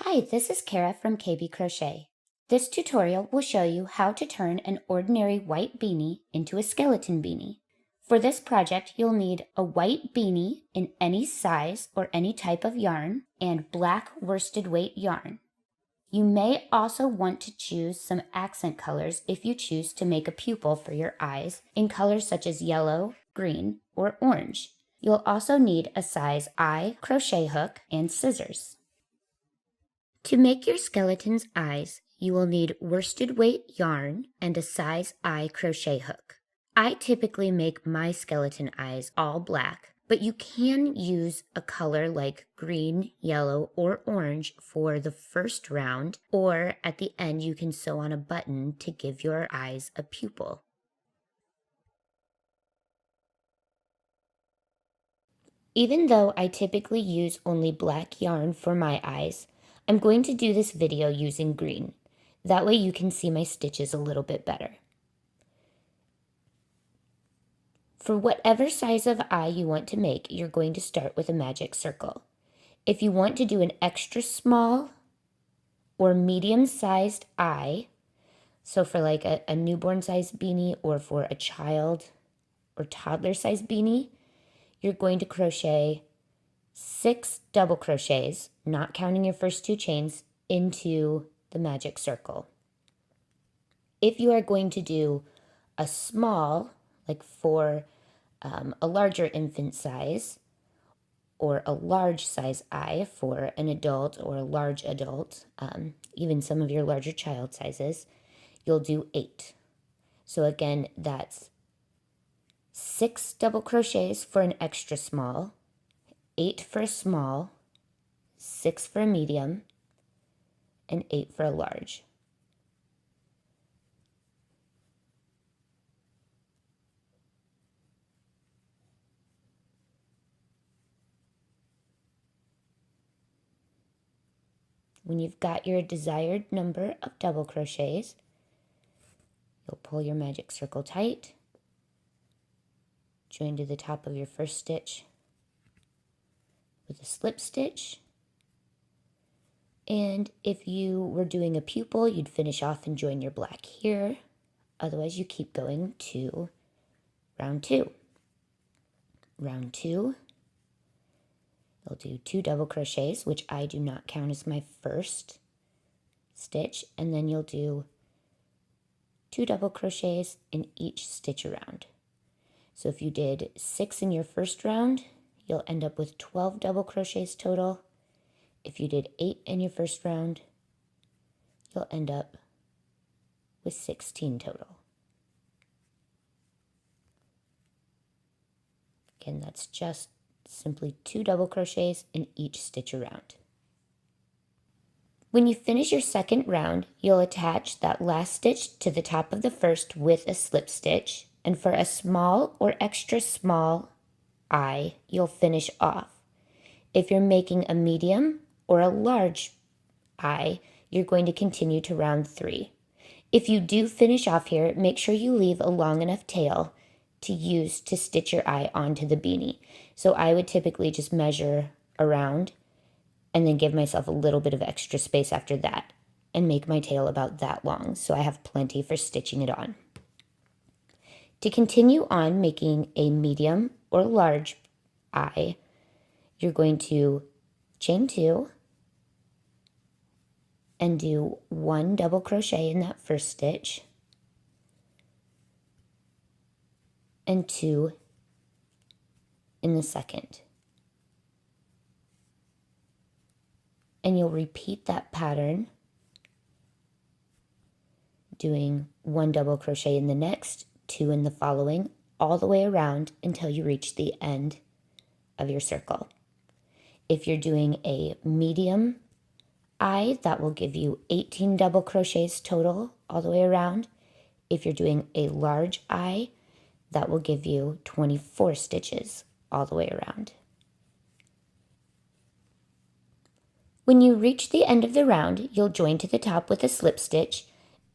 Hi, this is Kara from KB Crochet. This tutorial will show you how to turn an ordinary white beanie into a skeleton beanie. For this project, you'll need a white beanie in any size or any type of yarn and black worsted weight yarn. You may also want to choose some accent colors if you choose to make a pupil for your eyes in colors such as yellow, green, or orange. You'll also need a size I crochet hook and scissors. To make your skeleton's eyes, you will need worsted weight yarn and a size I crochet hook. I typically make my skeleton eyes all black, but you can use a color like green, yellow, or orange for the first round, or at the end you can sew on a button to give your eyes a pupil. Even though I typically use only black yarn for my eyes, I'm going to do this video using green. That way you can see my stitches a little bit better. For whatever size of eye you want to make, you're going to start with a magic circle. If you want to do an extra small or medium-sized eye, so for like a newborn-sized beanie or for a child or toddler-sized beanie, you're going to crochet 6 double crochets, not counting your first 2 chains, into the magic circle. If you are going to do a small, like for a larger infant size, or a large size eye for an adult or a large adult, even some of your larger child sizes, you'll do 8. So again, that's 6 double crochets for an extra small, 8 for a small, 6 for a medium, and 8 for a large. When you've got your desired number of double crochets, you'll pull your magic circle tight, join to the top of your first stitch with a slip stitch. And if you were doing a pupil, you'd finish off and join your black here. Otherwise, you keep going to round 2. Round 2, you'll do 2 double crochets, which I do not count as my first stitch, and then you'll do 2 double crochets in each stitch around. So if you did 6 in your first round, you'll end up with 12 double crochets total. If you did 8 in your first round, you'll end up with 16 total. Again, that's just simply 2 double crochets in each stitch around. When you finish your second round, you'll attach that last stitch to the top of the first with a slip stitch, and for a small or extra small eye, you'll finish off. If you're making a medium or a large eye, you're going to continue to round 3. If you do finish off here, make sure you leave a long enough tail to use to stitch your eye onto the beanie. So I would typically just measure around and then give myself a little bit of extra space after that and make my tail about that long so I have plenty for stitching it on. To continue on making a medium or large eye, you're going to chain 2 and do 1 double crochet in that first stitch and 2 in the second. And you'll repeat that pattern, doing 1 double crochet in the next, 2 in the following, all the way around until you reach the end of your circle. If you're doing a medium eye, that will give you 18 double crochets total all the way around. If you're doing a large eye, that will give you 24 stitches all the way around. When you reach the end of the round, you'll join to the top with a slip stitch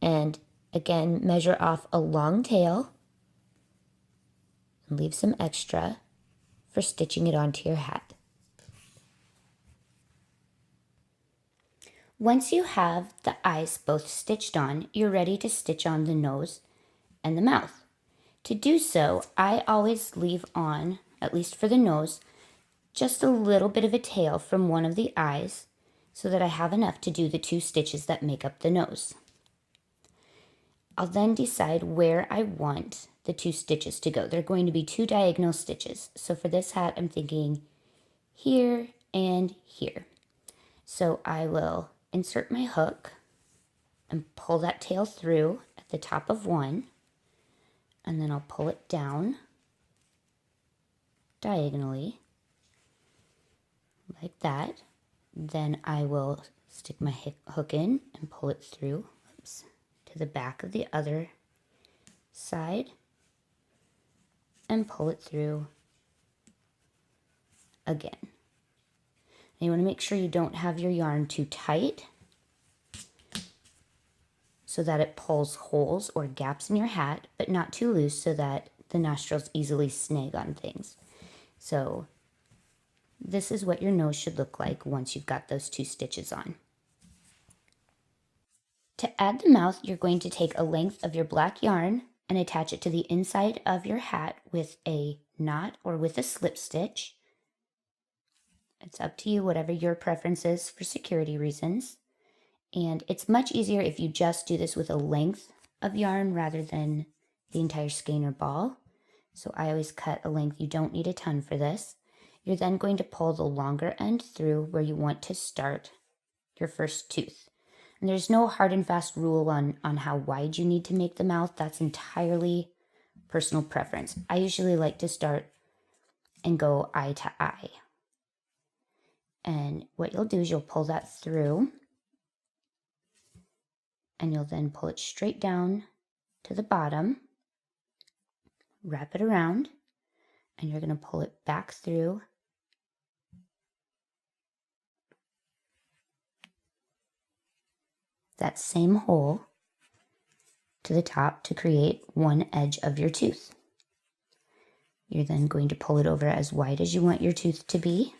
and again measure off a long tail and leave some extra for stitching it onto your hat. Once you have the eyes both stitched on, you're ready to stitch on the nose and the mouth. To do so, I always leave on, at least for the nose, just a little bit of a tail from one of the eyes so that I have enough to do the 2 stitches that make up the nose. I'll then decide where I want the 2 stitches to go. They're going to be 2 diagonal stitches. So for this hat, I'm thinking here and here. So I will insert my hook and pull that tail through at the top of one, and then I'll pull it down diagonally like that. Then I will stick my hook in and pull it through to the back of the other side and pull it through again. And you want to make sure you don't have your yarn too tight so that it pulls holes or gaps in your hat, but not too loose so that the nostrils easily snag on things. So this is what your nose should look like once you've got those 2 stitches on. To add the mouth, you're going to take a length of your black yarn and attach it to the inside of your hat with a knot or with a slip stitch. It's up to you, whatever your preference is for security reasons. And it's much easier if you just do this with a length of yarn rather than the entire skein or ball. So I always cut a length. You don't need a ton for this. You're then going to pull the longer end through where you want to start your first tooth. And there's no hard and fast rule on how wide you need to make the mouth. That's entirely personal preference. I usually like to start and go eye to eye. And what you'll do is you'll pull that through, and you'll then pull it straight down to the bottom, wrap it around, and you're going to pull it back through that same hole to the top to create one edge of your tooth. You're then going to pull it over as wide as you want your tooth to be.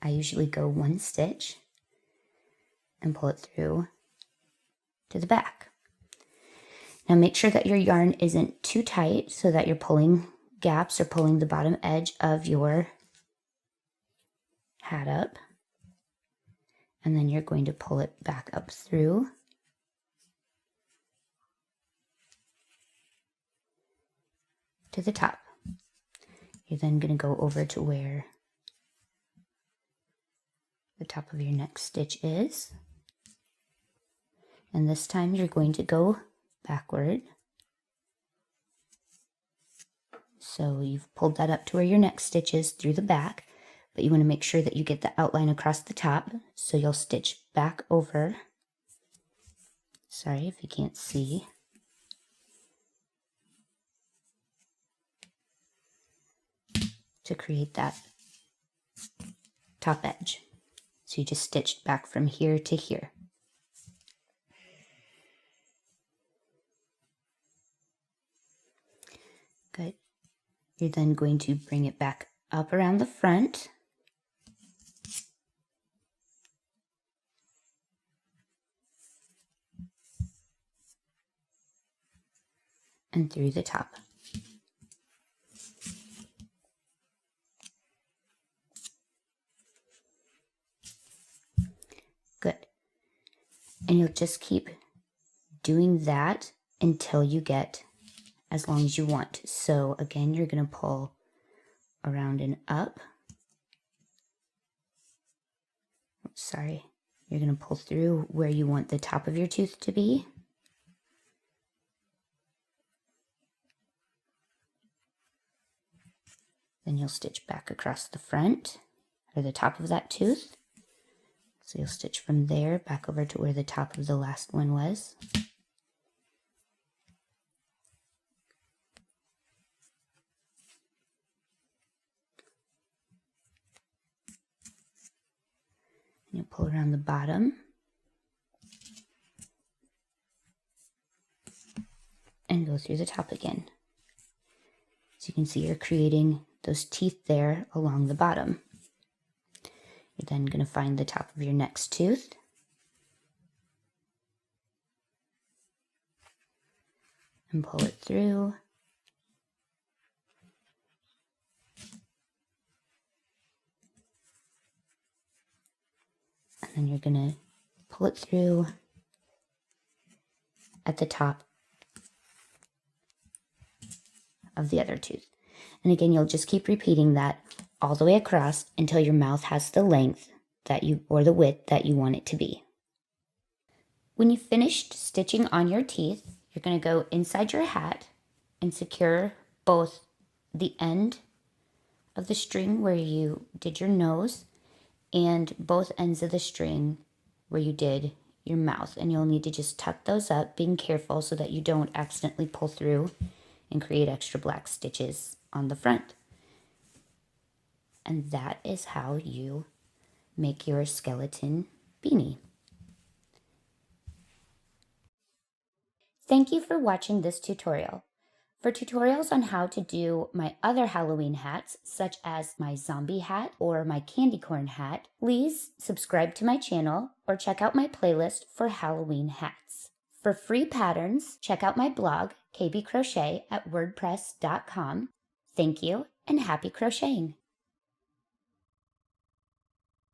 I usually go 1 stitch and pull it through to the back. Now make sure that your yarn isn't too tight so that you're pulling gaps or pulling the bottom edge of your hat up. And then you're going to pull it back up through to the top. You're then going to go over to where the top of your next stitch is. And this time you're going to go backward. So you've pulled that up to where your next stitch is through the back, but you want to make sure that you get the outline across the top. So you'll stitch back over. Sorry if you can't see. To create that top edge. So you just stitched back from here to here. Good. You're then going to bring it back up around the front. And through the top. Good. And you'll just keep doing that until you get as long as you want. So again, you're going to pull around and up. Sorry. You're going to pull through where you want the top of your tooth to be. Then you'll stitch back across the front or the top of that tooth. So you'll stitch from there back over to where the top of the last one was. And you'll pull around the bottom. And go through the top again. So you can see you're creating those teeth there along the bottom. You're then going to find the top of your next tooth. And pull it through. And then you're going to pull it through at the top of the other tooth. And again, you'll just keep repeating that all the way across until your mouth has the length that you, or the width that you want it to be. When you've finished stitching on your teeth, you're going to go inside your hat and secure both the end of the string where you did your nose and both ends of the string where you did your mouth. And you'll need to just tuck those up, being careful so that you don't accidentally pull through and create extra black stitches on the front. And that is how you make your skeleton beanie. Thank you for watching this tutorial. For tutorials on how to do my other Halloween hats, such as my zombie hat or my candy corn hat, please subscribe to my channel or check out my playlist for Halloween hats. For free patterns, check out my blog, kbcrochet at wordpress.com. Thank you and happy crocheting!